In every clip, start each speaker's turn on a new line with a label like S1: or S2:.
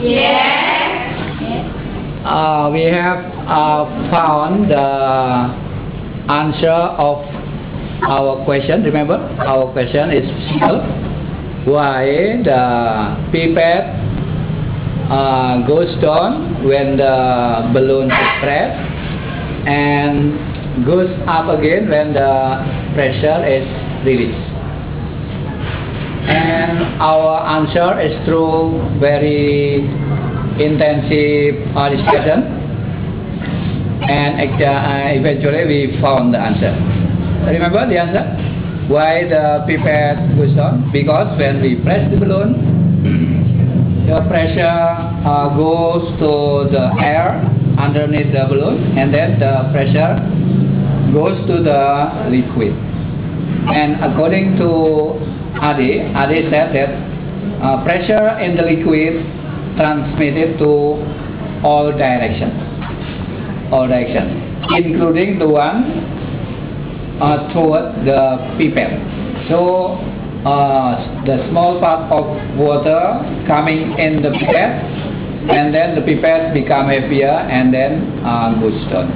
S1: Yes.
S2: We have found the answer of our question. Remember, our question is simple. Why the pipette goes down when the balloon is pressed and goes up again when the pressure is released? And our answer is through very intensive discussion, and eventually we found the answer. Remember the answer? Why the pipette goes down? Because when we press the balloon, the pressure goes to the air underneath the balloon, and then the pressure goes to the liquid. And according to Adi said that pressure in the liquid transmitted to all directions, including the one toward the pipette. So the small part of water coming in the pipette, and then the pipette become heavier and then goes down.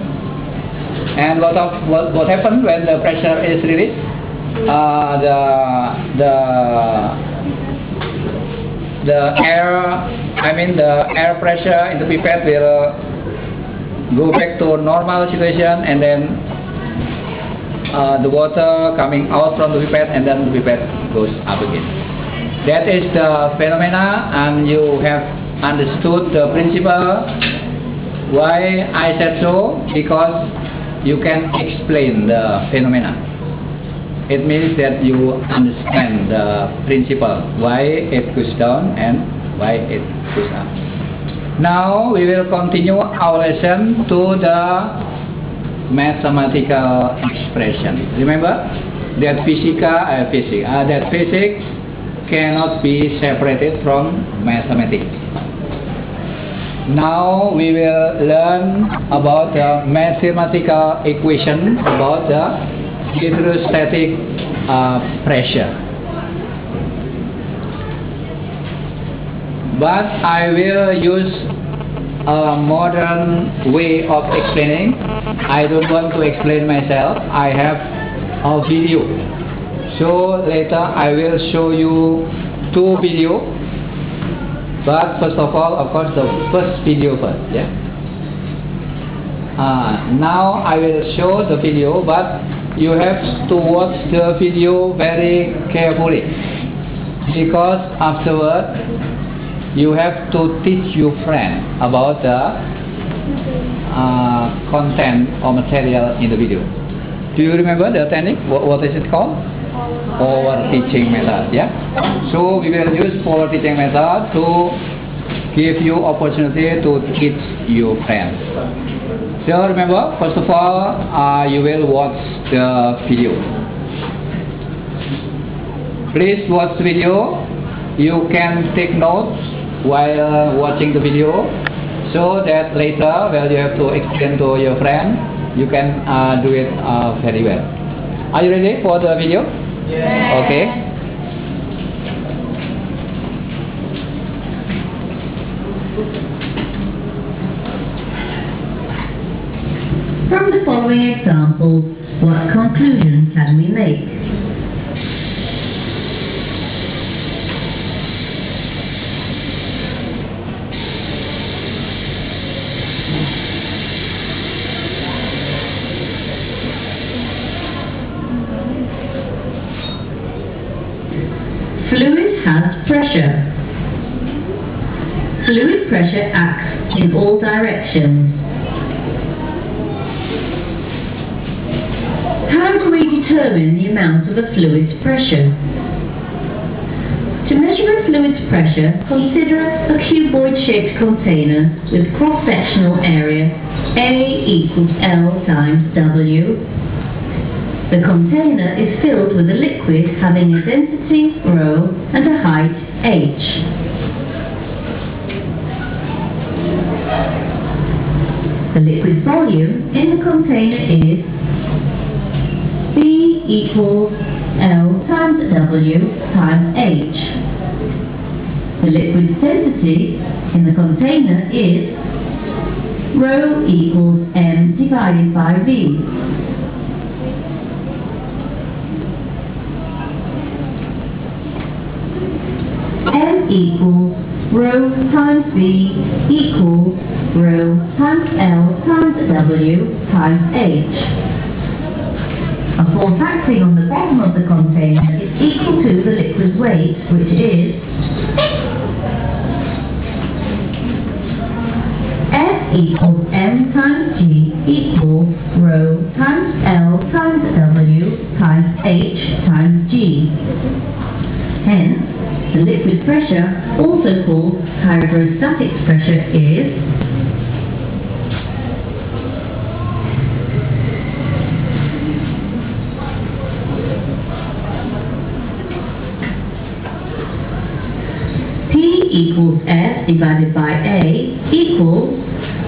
S2: And what happens when the pressure is released? The air pressure in the pipette will go back to normal situation, and then the water coming out from the pipette, and then the pipette goes up again. That is the phenomena, and you have understood the principle. Why I said so? Because you can explain the phenomena. It means that you understand the principle, why it goes down and why it goes up. Now we will continue our lesson to the mathematical expression. Remember that physics cannot be separated from mathematics. Now we will learn about the mathematical equation about the hydrostatic pressure. But I will use a modern way of explaining. I don't want to explain myself. I have a video. So later I will show you 2 videos. But first of all, of course, the first video first. Yeah. Now I will show the video, but you have to watch the video very carefully, because afterward you have to teach your friend about the content or material in the video. Do you remember the technique? What is it called? Forward teaching method. Yeah. So we will use forward teaching method to give you opportunity to teach your friend. So remember, first of all, you will watch the video. Please watch the video. You can take notes while watching the video, so that later, when you have to explain to your friend, you can do it very well. Are you ready for the video?
S1: Yes.
S2: Okay.
S3: From the following examples, what conclusion can we make? Fluid has pressure. Fluid pressure acts in all directions. How do we determine the amount of a fluid's pressure? To measure a fluid's pressure, consider a cuboid-shaped container with cross-sectional area A equals L times W. The container is filled with a liquid having a density ρ and a height h. The liquid volume in the container is B equals L times W times H, The liquid density in the container is rho equals m divided by v. M equals rho times v equals rho times L times W times H. A force acting on the bottom of the container is equal to the liquid weight, which is F equals m times g equals rho times L times W times H times g. Hence, the liquid pressure, also called hydrostatic pressure, is P equals F divided by A equals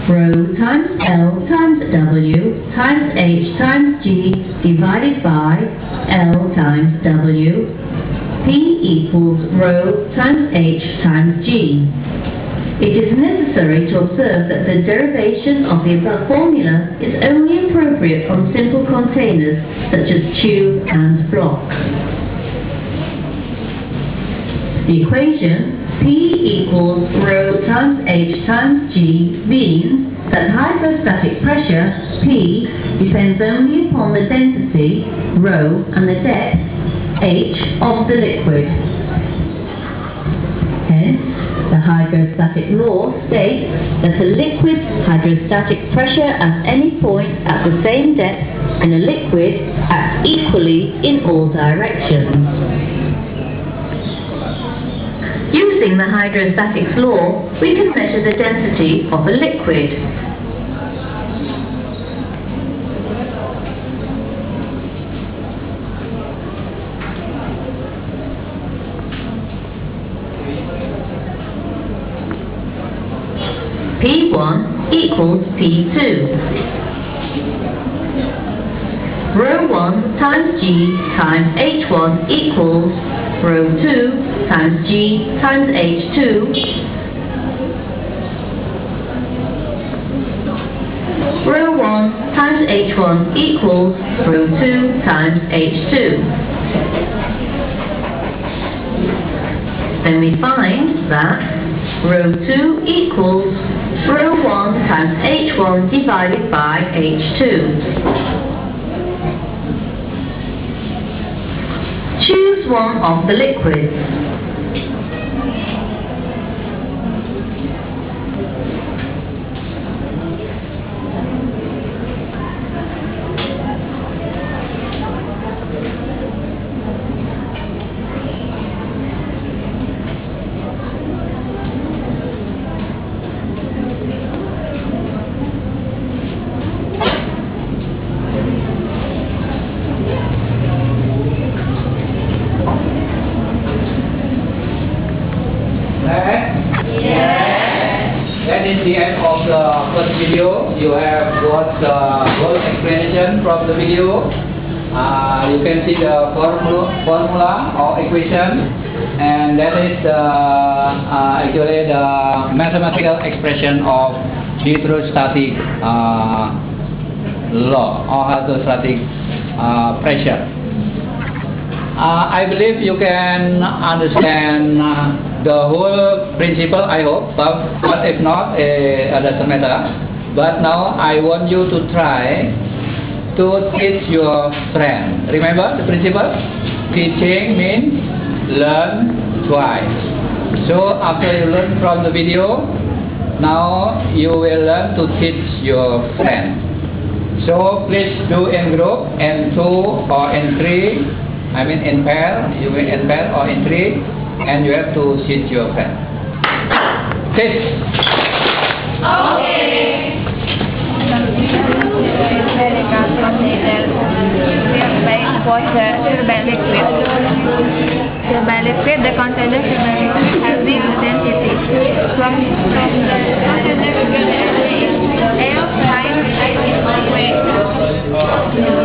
S3: rho times L times W times H times G divided by L times W. P equals rho times H times G. It is necessary to observe that the derivation of the above formula is only appropriate on simple containers such as tube and blocks. The equation P equals rho times H times G means that hydrostatic pressure P depends only upon the density rho and the depth H of the liquid. Hence, the hydrostatic law states that a liquid's hydrostatic pressure at any point at the same depth and a liquid acts equally in all directions. Using the hydrostatics law, we can measure the density of a liquid. P1 equals P2. Rho 1 times G times H1 equals rho 2 times G times H2. Rho 1 times H1 equals rho 2 times H2. Then we find that rho 2 equals rho 1 times H1 divided by H2. Choose one of the liquids.
S2: That is the end of the first video. You have got the whole explanation from the video. You can see the formula or equation, and that is actually the mathematical expression of hydrostatic law or hydrostatic pressure. I believe you can understand the whole principle, I hope, but if not, it doesn't matter. But now I want you to try to teach your friend. Remember the principle? Teaching means learn twice. So after you learn from the video, now you will learn to teach your friend. So please do in group, in 2 or in 3. I mean in pair, you will in pair or in 3, and you have to teach your friend. Teach.
S1: Okay. Spherical container filled by water, filled by liquid. Filled by liquid, the container has zero density. From the container we get L times weight.